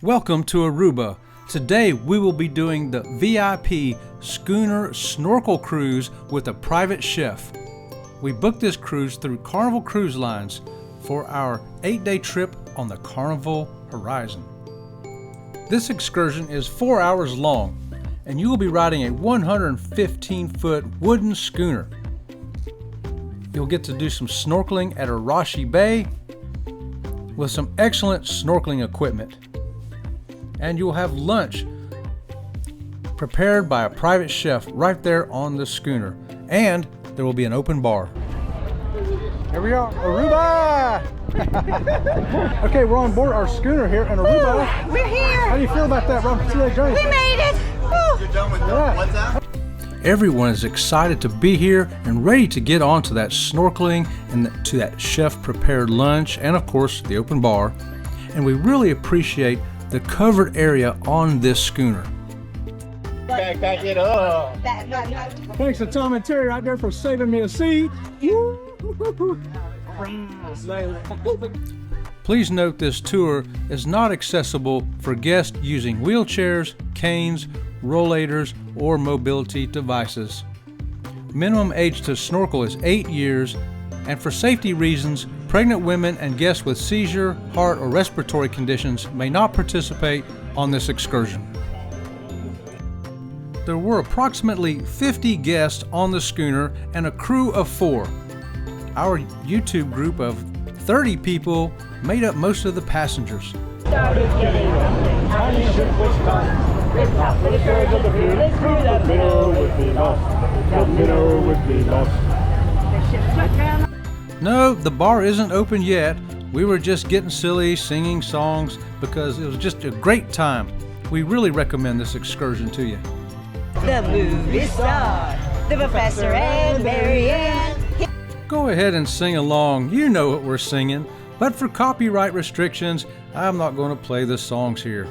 Welcome to Aruba. Today we will be doing the VIP schooner snorkel cruise with a private chef. We booked this cruise through Carnival Cruise Lines for our 8-day trip on the Carnival Horizon. This excursion is 4 hours long and you will be riding a 115-foot wooden schooner. You'll get to do some snorkeling at Arashi Bay with some excellent snorkeling equipment. And you'll have lunch prepared by a private chef right there on the schooner. And there will be an open bar. Here we are, Aruba! Okay, we're on board our schooner here in Aruba. We're here! How do you feel about that, Ron? We made it! You're done with that. What's that? Everyone is excited to be here and ready to get on to that snorkeling and to that chef-prepared lunch and, of course, the open bar. And we really appreciate the covered area on this schooner. Back it up. Thanks to Tom and Terry out there for saving me a seat. Please note this tour is not accessible for guests using wheelchairs, canes, rollators, or mobility devices. Minimum age to snorkel is 8 years, and for safety reasons, pregnant women and guests with seizure, heart, or respiratory conditions may not participate on this excursion. There were approximately 50 guests on the schooner and a crew of 4. Our YouTube group of 30 people made up most of the passengers. No, the bar isn't open yet. We were just getting silly, singing songs because it was just a great time. We really recommend this excursion to you. The movie star, the professor and Marianne. Go ahead and sing along. You know what we're singing. But for copyright restrictions, I'm not going to play the songs here.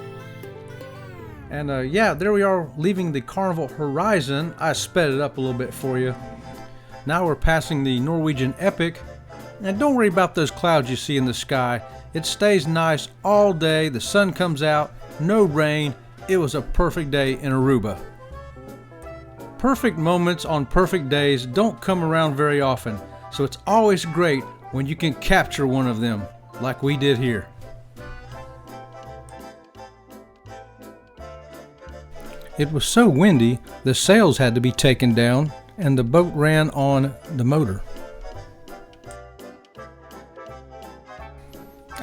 And yeah, there we are leaving the Carnival Horizon. I sped it up a little bit for you. Now we're passing the Norwegian Epic. And don't worry about those clouds you see in the sky. It stays nice all day. The sun comes out, no rain. It was a perfect day in Aruba. Perfect moments on perfect days don't come around very often. So it's always great when you can capture one of them, like we did here. It was so windy, the sails had to be taken down and the boat ran on the motor.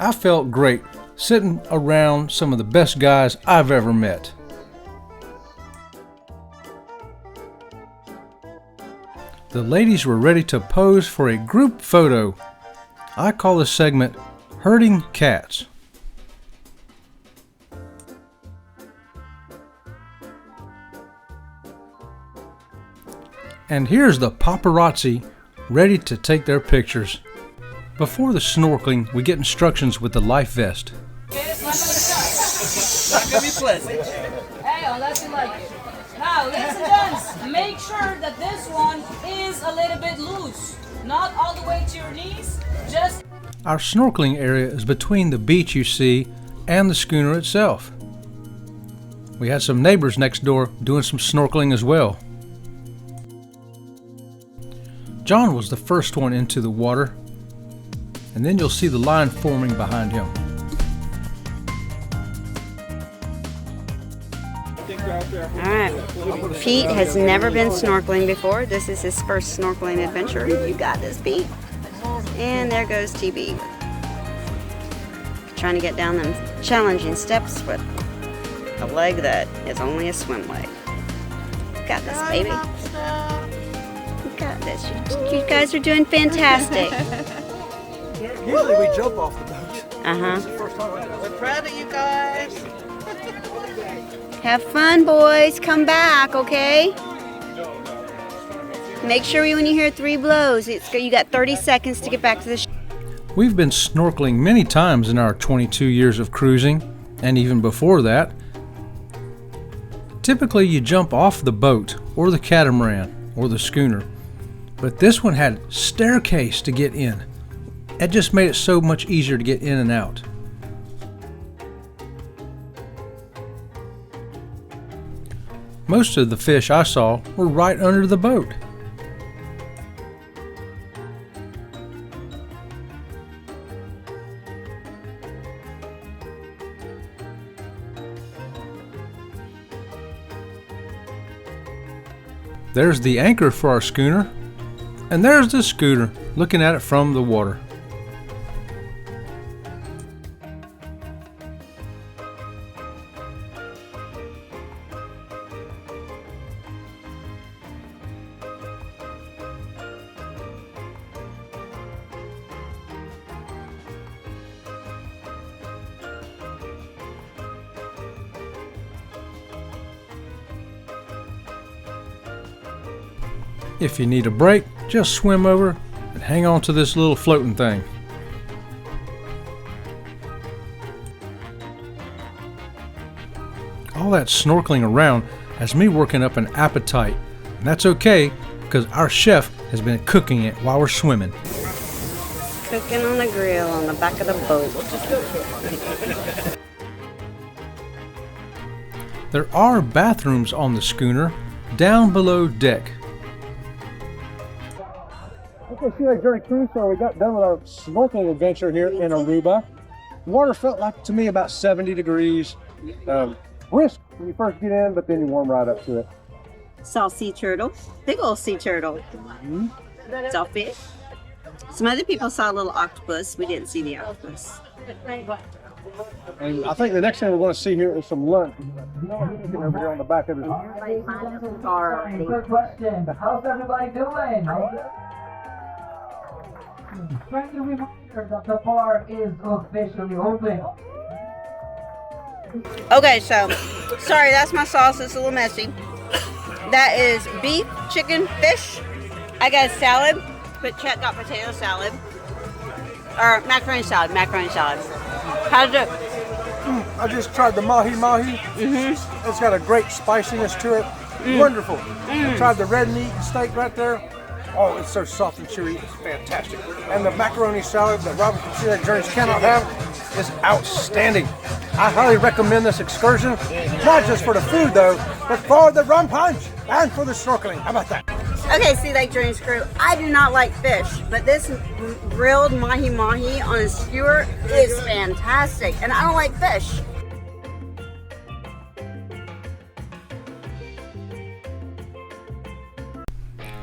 I felt great sitting around some of the best guys I've ever met. The ladies were ready to pose for a group photo. I call this segment Herding Cats. And here's the paparazzi ready to take their pictures. Before the snorkeling, we get instructions with the life vest. Not gonna be pleasant. Hey, unless you like it. Now, ladies and gents, make sure that this one is a little bit loose. Not all the way to your knees, just... Our snorkeling area is between the beach you see and the schooner itself. We had some neighbors next door doing some snorkeling as well. John was the first one into the water, and then you'll see the line forming behind him. Alright, Pete has never been snorkeling before. This is his first snorkeling adventure. You got this, Pete. And there goes TB. Trying to get down them challenging steps with a leg that is only a swim leg. You got this, baby. You got this. You guys are doing fantastic. Usually we jump off the boat. Uh-huh. We're proud of you guys. Have fun, boys. Come back, okay? Make sure when you hear 3 blows, you got 30 seconds to get back to the ship. We've been snorkeling many times in our 22 years of cruising, and even before that. Typically you jump off the boat or the catamaran or the schooner, but this one had staircase to get in. It just made it so much easier to get in and out. Most of the fish I saw were right under the boat. There's the anchor for our schooner, and there's the scooter looking at it from the water. If you need a break, just swim over and hang on to this little floating thing. All that snorkeling around has me working up an appetite, and that's okay because our chef has been cooking it while we're swimming. Cooking on the grill on the back of the boat. There are bathrooms on the schooner down below deck. Okay, Sea Lake Journey Cruise, so we got done with our snorkeling adventure here in Aruba. The water felt like to me about 70 degrees. Brisk when you first get in, but then you warm right up to it. Saw sea turtle, big old sea turtle. Saw fish. Some other people saw a little octopus. We didn't see the octopus. And I think the next thing we're going to see here is some lunch. Over here on the back of it. Good question. How's everybody doing? Friendly reminder that the bar is officially open. Okay, so, sorry, that's my sauce. It's a little messy. That is beef, chicken, fish. I got a salad, but Chet got potato salad. Or macaroni salad. How's it? I just tried the mahi-mahi. It's got a great spiciness to it. Wonderful. I tried the red meat steak right there. Oh, it's so soft and chewy. It's fantastic. And the macaroni salad that Robin from Sea Lake Journeys cannot have is outstanding. I highly recommend this excursion, not just for the food though, but for the rum punch and for the snorkeling. How about that? Okay, Sea Lake Journeys crew, I do not like fish, but this grilled mahi-mahi on a skewer is fantastic, and I don't like fish.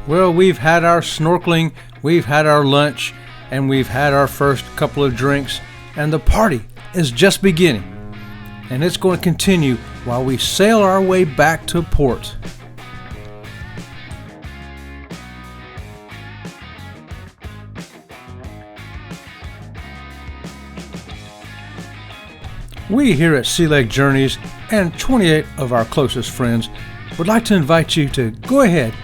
Well, we've had our snorkeling, we've had our lunch, and we've had our first couple of drinks, and the party is just beginning. And it's going to continue while we sail our way back to port. We here at Sea Lake Journeys and 28 of our closest friends would like to invite you to go ahead,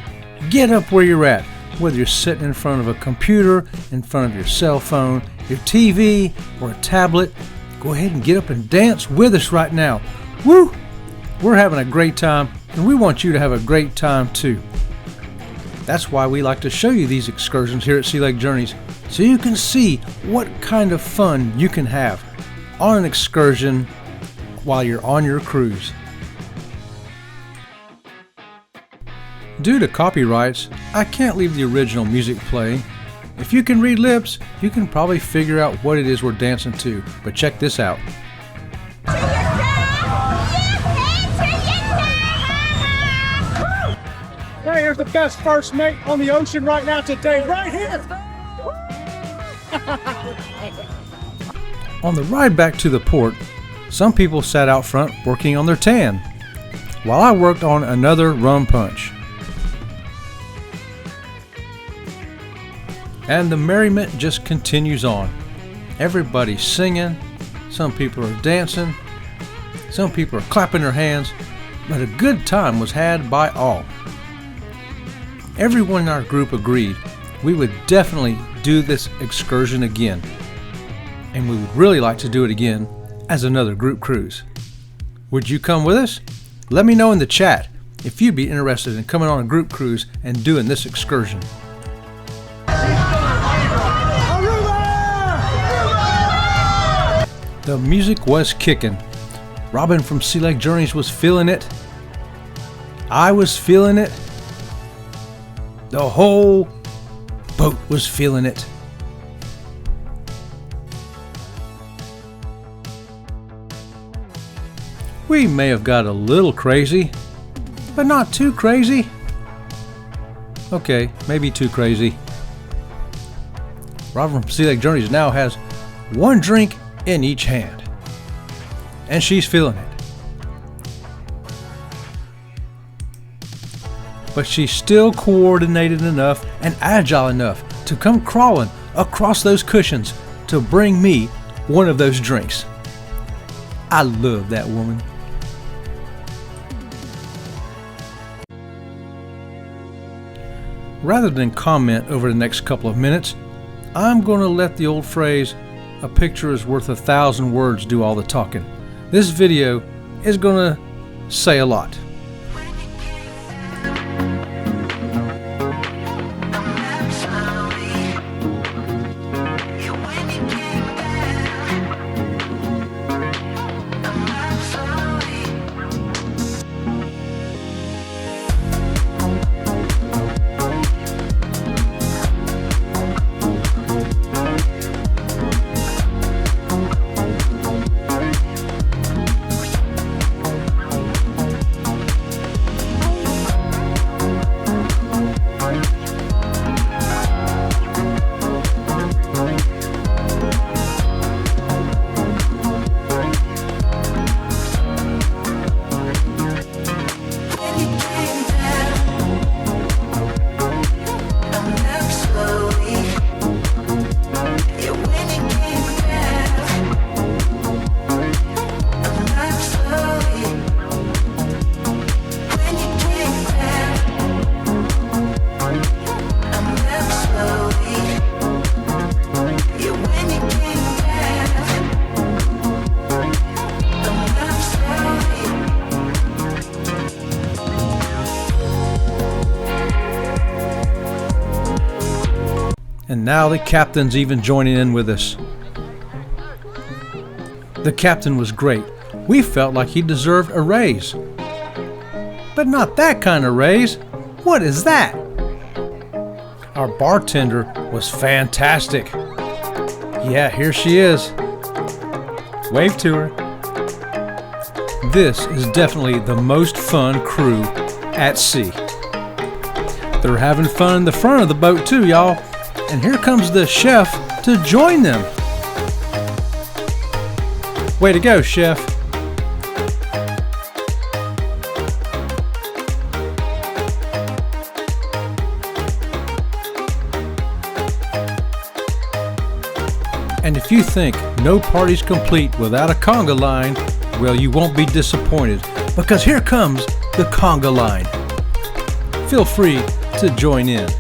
get up where you're at, whether you're sitting in front of a computer, in front of your cell phone, your TV, or a tablet. Go ahead and get up and dance with us right now. Woo! We're having a great time, and we want you to have a great time too. That's why we like to show you these excursions here at Sea Lake Journeys, so you can see what kind of fun you can have on an excursion while you're on your cruise. Due to copyrights, I can't leave the original music playing. If you can read lips, you can probably figure out what it is we're dancing to, but check this out. Hey, here's the best first mate on the ocean right now today, right here. On the ride back to the port, some people sat out front working on their tan, while I worked on another rum punch. And the merriment just continues on. Everybody's singing, some people are dancing, some people are clapping their hands, but a good time was had by all. Everyone in our group agreed we would definitely do this excursion again, and we would really like to do it again as another group cruise. Would you come with us? Let me know in the chat if you'd be interested in coming on a group cruise and doing this excursion. The music was kicking. Robin from Sea Lake Journeys was feeling it. I was feeling it. The whole boat was feeling it. We may have got a little crazy, but not too crazy. Okay, maybe too crazy. Robin from Sea Lake Journeys now has one drink in each hand, and she's feeling it. But she's still coordinated enough and agile enough to come crawling across those cushions to bring me one of those drinks. I love that woman. Rather than comment over the next couple of minutes, I'm going to let the old phrase, "a picture is worth 1,000 words," do all the talking. This video is going to say a lot. And now the captain's even joining in with us. The captain was great. We felt like he deserved a raise. But not that kind of raise. What is that? Our bartender was fantastic. Yeah, here she is. Wave to her. This is definitely the most fun crew at sea. They're having fun in the front of the boat too, y'all. And here comes the chef to join them. Way to go, chef. And if you think no party's complete without a conga line, well, you won't be disappointed, because here comes the conga line. Feel free to join in.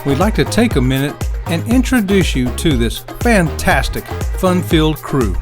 We'd like to take a minute and introduce you to this fantastic, fun-filled crew.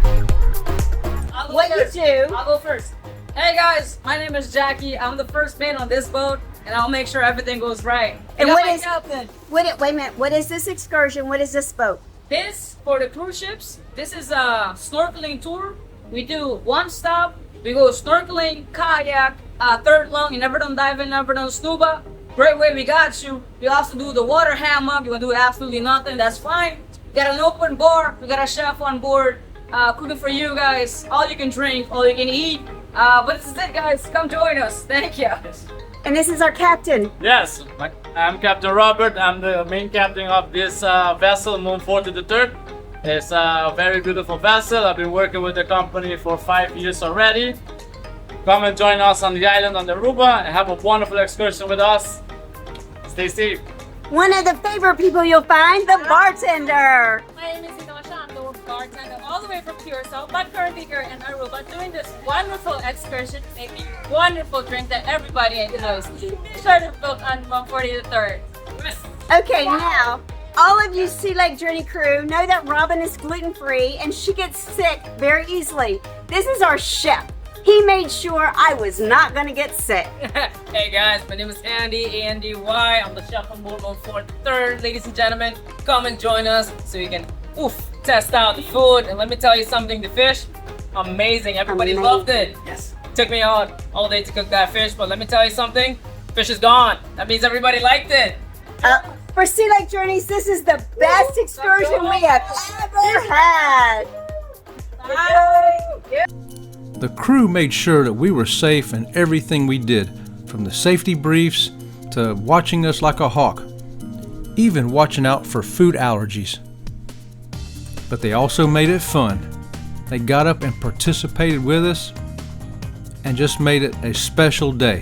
What you do? I'll go first. Hey guys, my name is Jackie. I'm the first mate on this boat, and I'll make sure everything goes right. And You got what my is- captain. Wait a minute. What is this excursion? What is this boat? This for the cruise ships. This is a snorkeling tour. We do one stop. We go snorkeling, kayak, third lung. You never done diving, never done scuba. Great way, we got you. You also do the water hammock. You want to do absolutely nothing, that's fine. We got an open bar. We got a chef on board. Cooking for you guys. All you can drink, all you can eat. But this is it, guys. Come join us. Thank you. And this is our captain. Yes, I'm Captain Robert. I'm the main captain of this vessel, Moon 43. It's a very beautiful vessel. I've been working with the company for 5 years already. Come and join us on the island on Aruba and have a wonderful excursion with us. Stay safe. One of the favorite people you'll find, the bartender. My name is Inosha. I'm the bartender all the way from Curacao, but currently here in Aruba doing this wonderful excursion, making wonderful drink that everybody enjoys. Sure to book on 143rd. Okay, now, All of you Sea Lake Journey crew know that Robin is gluten-free and she gets sick very easily. This is our chef. He made sure I was not going to get sick. Hey guys, my name is Andy, A-N-D-Y. I'm the chef on board 143rd. Ladies and gentlemen, come and join us so you can test out the food. And let me tell you something, the fish, amazing. Everybody loved it. Yes. Took me out all day to cook that fish, but let me tell you something, fish is gone. That means everybody liked it. For Sea Lake Journeys, this is the best excursion we have ever had. The crew made sure that we were safe in everything we did, from the safety briefs to watching us like a hawk, even watching out for food allergies. But they also made it fun. They got up and participated with us and just made it a special day.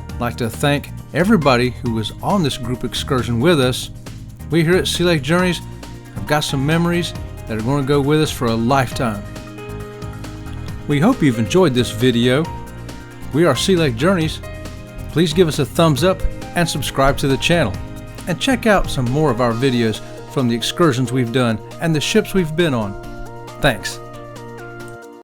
I'd like to thank everybody who was on this group excursion with us. We here at Sea Lake Journeys have got some memories that are going to go with us for a lifetime. We hope you've enjoyed this video. We are Sea Lake Journeys. Please give us a thumbs up and subscribe to the channel. And check out some more of our videos from the excursions we've done and the ships we've been on. Thanks.